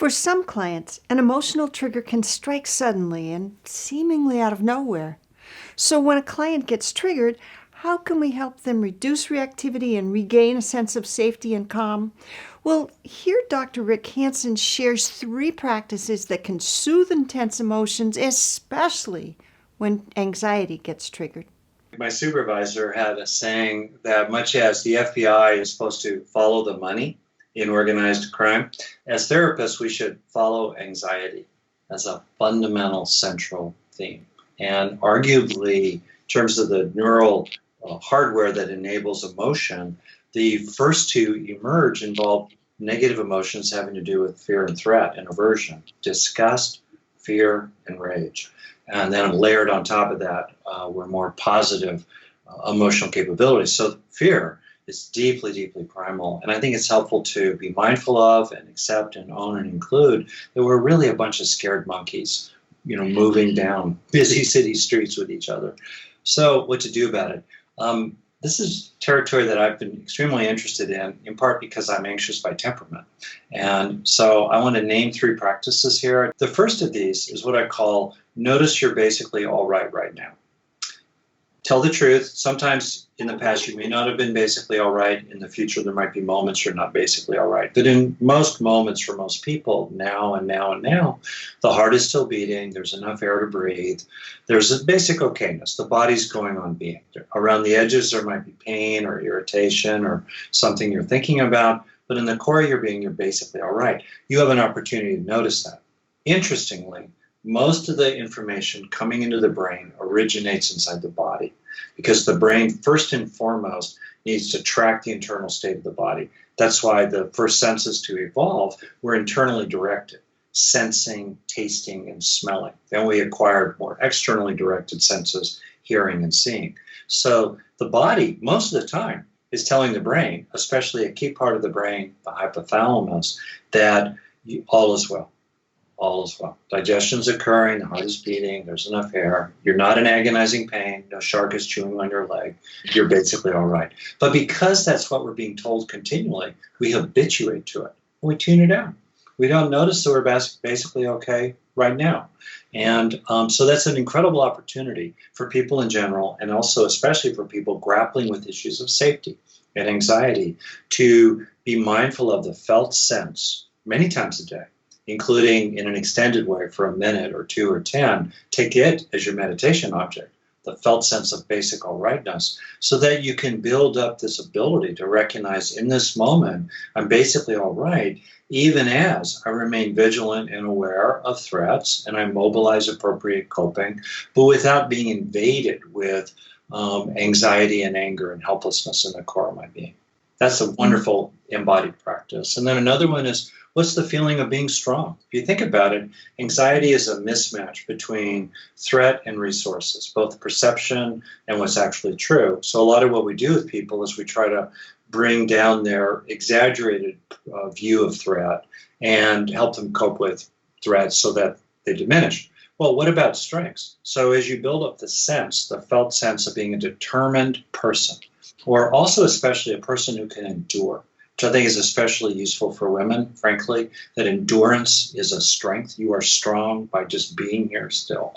For some clients, an emotional trigger can strike suddenly and seemingly out of nowhere. So when a client gets triggered, how can we help them reduce reactivity and regain a sense of safety and calm? Well, here Dr. Rick Hanson shares 3 practices that can soothe intense emotions, especially when anxiety gets triggered. My supervisor had a saying that much as the FBI is supposed to follow the money in organized crime, as therapists, we should follow anxiety as a fundamental central theme. And arguably, in terms of the neural hardware that enables emotion, the first 2 emerge involve negative emotions having to do with fear and threat and aversion, disgust, fear, and rage. And then layered on top of that were more positive emotional capabilities. So fear is deeply, deeply primal. And I think it's helpful to be mindful of and accept and own and include that we're really a bunch of scared monkeys, moving down busy city streets with each other. So what to do about it? This is territory that I've been extremely interested in part because I'm anxious by temperament. And so I want to name 3 practices here. The first of these is what I call notice you're basically all right now. Tell the truth. Sometimes in the past you may not have been basically all right. In the future there might be moments you're not basically all right. But in most moments for most people, now and now and now, the heart is still beating. There's enough air to breathe. There's a basic okayness. The body's going on being. Around the edges there might be pain or irritation or something you're thinking about. But in the core of your being, you're basically all right. You have an opportunity to notice that. Interestingly, most of the information coming into the brain originates inside the body because the brain, first and foremost, needs to track the internal state of the body. That's why the first senses to evolve were internally directed, sensing, tasting, and smelling. Then we acquired more externally directed senses, hearing and seeing. So the body, most of the time, is telling the brain, especially a key part of the brain, the hypothalamus, that all is well. All is well. Digestion's occurring, the heart is beating, there's enough air, you're not in agonizing pain, no shark is chewing on your leg, you're basically all right. But because that's what we're being told continually, we habituate to it. We tune it out. We don't notice that we're basically okay right now. And so that's an incredible opportunity for people in general, and also especially for people grappling with issues of safety and anxiety, to be mindful of the felt sense many times a day, including in an extended way for a minute or 2 or 10, take it as your meditation object, the felt sense of basic all rightness, so that you can build up this ability to recognize in this moment, I'm basically all right, even as I remain vigilant and aware of threats and I mobilize appropriate coping, but without being invaded with anxiety and anger and helplessness in the core of my being. That's a wonderful embodied practice. And then another one is, what's the feeling of being strong? If you think about it, anxiety is a mismatch between threat and resources, both perception and what's actually true. So a lot of what we do with people is we try to bring down their exaggerated view of threat and help them cope with threats so that they diminish. Well, what about strengths? So as you build up the sense, the felt sense of being a determined person, or also especially a person who can endure, which I think is especially useful for women, frankly, that endurance is a strength. You are strong by just being here still.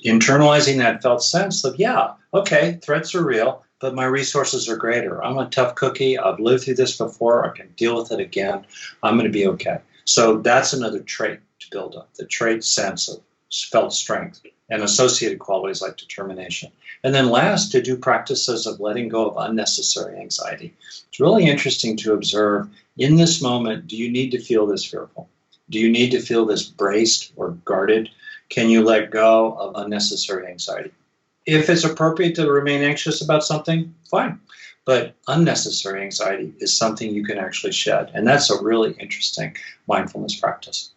Internalizing that felt sense of, yeah, okay, threats are real, but my resources are greater. I'm a tough cookie. I've lived through this before. I can deal with it again. I'm going to be okay. So that's another trait to build up, the trait sense of felt strength and associated qualities like determination. And then last, to do practices of letting go of unnecessary anxiety. It's really interesting to observe in this moment, do you need to feel this fearful? Do you need to feel this braced or guarded? Can you let go of unnecessary anxiety? If it's appropriate to remain anxious about something, fine. But unnecessary anxiety is something you can actually shed. And that's a really interesting mindfulness practice.